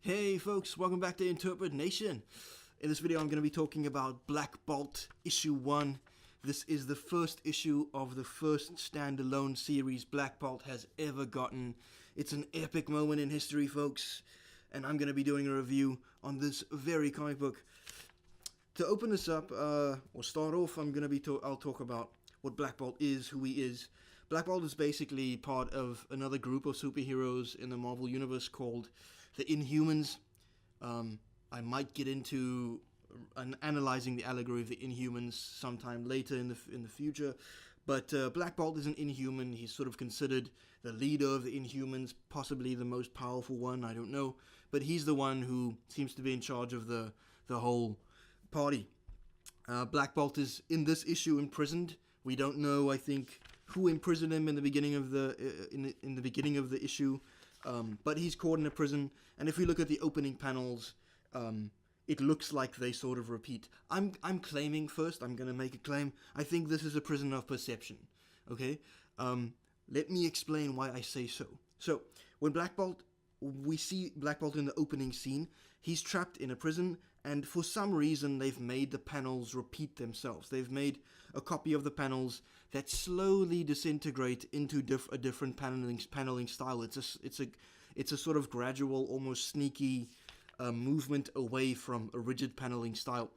Hey folks, welcome back to Interpret Nation. In this video I'm going to be talking about Black Bolt issue 1. This is the first issue of the first standalone series Black Bolt has ever gotten. It's an epic moment in history, folks, and I'm going to be doing a review on this very comic book. To open this up, or start off, I'll talk about what Black Bolt is, who he is. Black Bolt is basically part of another group of superheroes in the Marvel Universe called the Inhumans. I might get into analyzing the allegory of the Inhumans sometime later in the future, but Black Bolt is an Inhuman. He's sort of considered the leader of the Inhumans, possibly the most powerful one, I don't know, but he's the one who seems to be in charge of the whole party. Black Bolt is in this issue imprisoned. We don't know, I think, who imprisoned him in the beginning of the in the beginning of the issue, but he's caught in a prison. And if we look at the opening panels, it looks like they sort of repeat. I'm claiming first. I'm gonna make a claim. I think this is a prison of perception. Okay, let me explain why I say so. So when we see Black Bolt in the opening scene. He's trapped in a prison, and for some reason they've made the panels repeat themselves. They've made a copy of the panels that slowly disintegrate into a different paneling style. It's a sort of gradual, almost sneaky movement away from a rigid paneling style.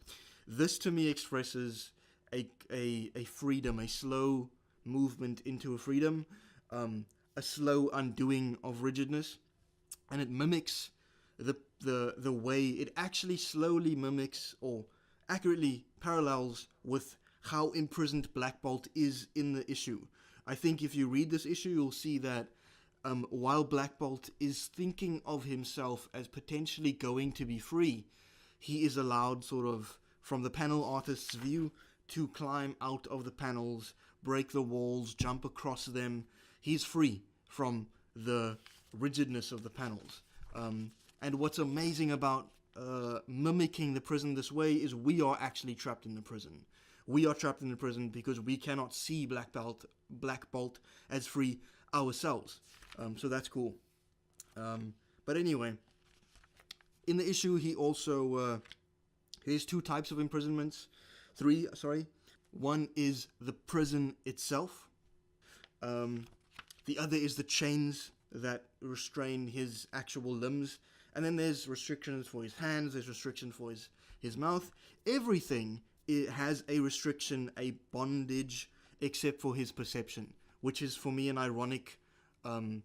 This to me expresses a freedom, a slow movement into a freedom, a slow undoing of rigidness. And it mimics the way it actually slowly mimics or accurately parallels with how imprisoned Black Bolt is in the issue. I think if you read this issue, you'll see that while Black Bolt is thinking of himself as potentially going to be free, he is allowed sort of from the panel artist's view to climb out of the panels, break the walls, jump across them. He's free from the rigidness of the panels. And what's amazing about mimicking the prison this way is we are actually trapped in the prison. We are trapped in the prison because we cannot see Black Bolt as free ourselves. So that's cool. But anyway, in the issue he also there's two types of imprisonments. One is the prison itself. The other is the chains that restrain his actual limbs. And then there's restrictions for his hands, there's restriction for his mouth. Everything has a restriction, a bondage, except for his perception, which is for me an ironic a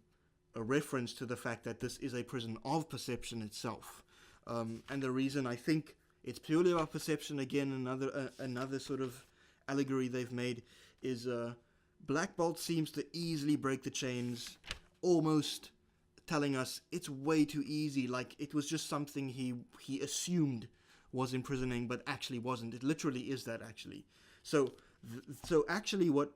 reference to the fact that this is a prison of perception itself. And the reason I think it's purely about perception, again, another sort of allegory they've made, is Black Bolt seems to easily break the chains, almost telling us it's way too easy, like it was just something he assumed was imprisoning, but actually wasn't. It literally is that, actually. So actually what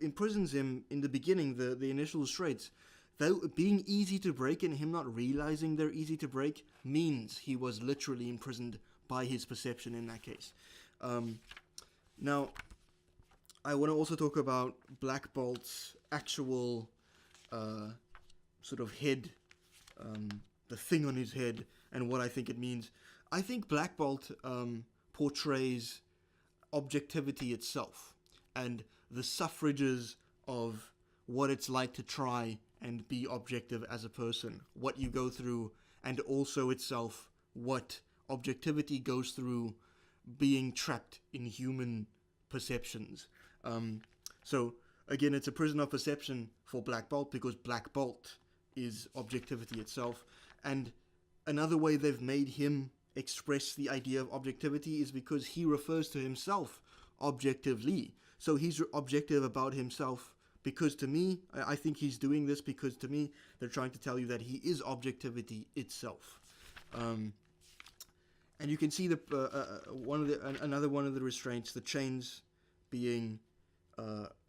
imprisons him in the beginning, the initial restraints, though being easy to break and him not realizing they're easy to break, means he was literally imprisoned by his perception in that case. Now, I want to also talk about Black Bolt's actual sort of head, the thing on his head, and what I think it means. I think Black Bolt portrays objectivity itself and the suffrages of what it's like to try and be objective as a person, what you go through, and also itself what objectivity goes through being trapped in human perceptions. So again, it's a prison of perception for Black Bolt because Black Bolt is objectivity itself. And another way they've made him express the idea of objectivity is because he refers to himself objectively. So he's objective about himself because, to me, I think he's doing this because, to me, they're trying to tell you that he is objectivity itself. And you can see another one of the restraints, the chains, being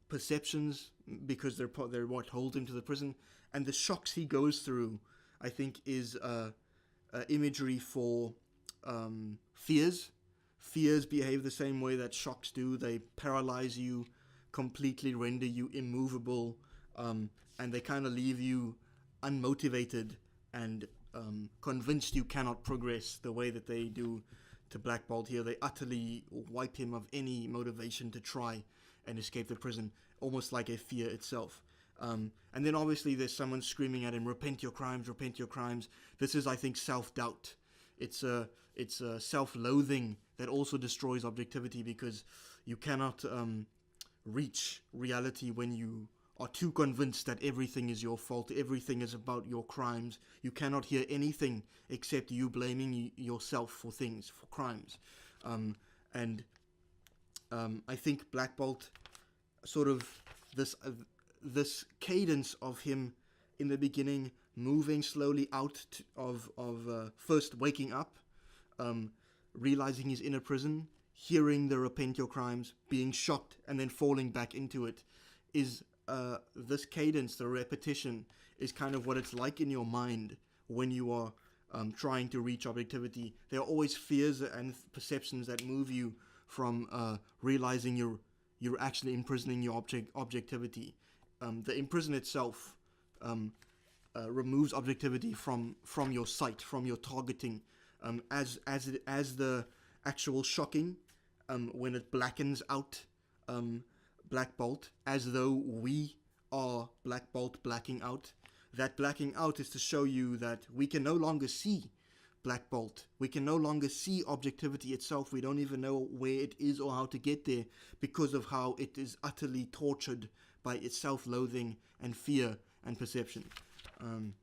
perceptions, because they're what hold him to the prison, and the shocks he goes through, I think, is imagery for fears. Fears behave the same way that shocks do. They paralyze you, completely render you immovable, and they kind of leave you unmotivated and convinced you cannot progress the way that they do to Black Bolt here. They utterly wipe him of any motivation to try and escape the prison, almost like a fear itself. And then obviously there's someone screaming at him, repent your crimes, repent your crimes. This is, I think, self-doubt. It's a self-loathing that also destroys objectivity, because you cannot reach reality when you are too convinced that everything is your fault, everything is about your crimes. You cannot hear anything except you blaming yourself for things, for crimes. I think Black Bolt, sort of this cadence of him in the beginning, moving slowly out of first waking up, realizing he's in a prison, hearing the repent your crimes, being shocked, and then falling back into it, is this cadence, the repetition, is kind of what it's like in your mind when you are trying to reach objectivity. There are always fears and perceptions that move you from realizing you're actually imprisoning your objectivity. The imprison itself removes objectivity from your sight, from your targeting, as the actual shocking, when it blackens out Black Bolt, as though we are Black Bolt blacking out. That blacking out is to show you that we can no longer see Black Bolt. We can no longer see objectivity itself. We don't even know where it is or how to get there, because of how it is utterly tortured by its self-loathing and fear and perception. And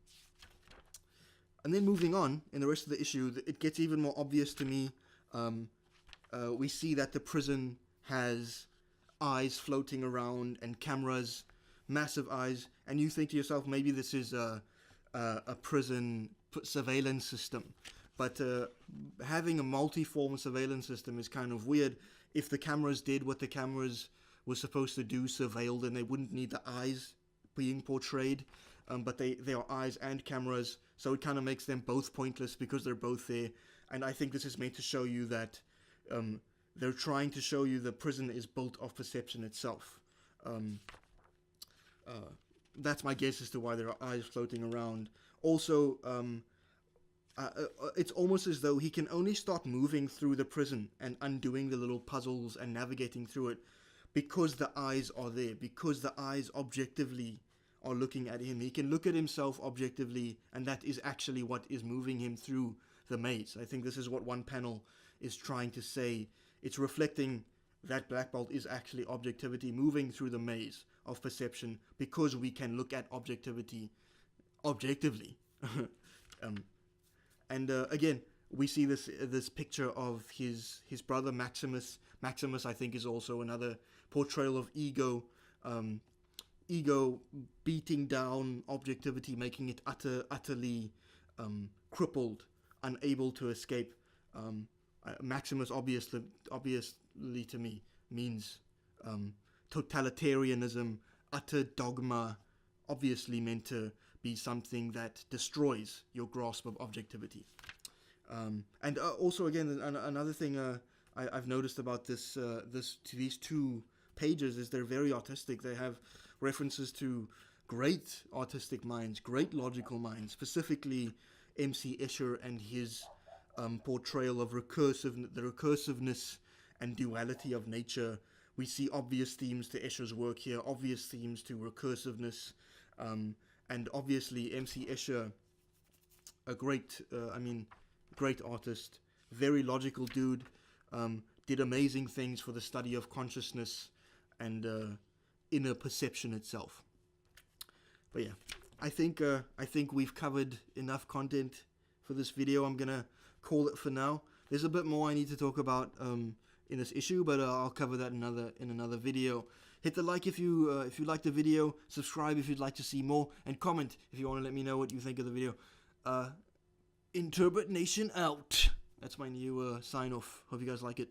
then moving on, in the rest of the issue, it gets even more obvious to me. We see that the prison has eyes floating around and cameras, massive eyes, and you think to yourself, maybe this is a prison surveillance system. But having a multi-form surveillance system is kind of weird. If the cameras did what the cameras were supposed to do, surveil, then they wouldn't need the eyes being portrayed. But they are eyes and cameras, so it kind of makes them both pointless because they're both there. And I think this is meant to show you that they're trying to show you the prison is built of perception itself. That's my guess as to why there are eyes floating around. Also, it's almost as though he can only start moving through the prison and undoing the little puzzles and navigating through it because the eyes are there, because the eyes objectively are looking at him. He can look at himself objectively, and that is actually what is moving him through the maze. I think this is what one panel is trying to say. It's reflecting that Black Bolt is actually objectivity moving through the maze of perception, because we can look at objectivity objectively. Again, we see this picture of his brother Maximus. Maximus, I think, is also another portrayal of ego. Ego beating down objectivity, making it utterly crippled, unable to escape. Maximus, obviously to me, means totalitarianism, utter dogma, obviously meant to be something that destroys your grasp of objectivity. And also, again, another thing I've noticed about these two pages is they're very artistic. They have references to great artistic minds, great logical minds, specifically M.C. Escher and his portrayal of the recursiveness and duality of nature. We see obvious themes to Escher's work here, obvious themes to recursiveness, and obviously M.C. Escher, a great artist, very logical dude, did amazing things for the study of consciousness and inner perception itself. But yeah, I think we've covered enough content for this video. I'm gonna call it for now. There's a bit more I need to talk about in this issue, but I'll cover that in another video. Hit the like if you like the video, subscribe if you'd like to see more, and comment if you want to let me know what you think of the video. Interpret Nation out. That's my new sign off. Hope you guys like it.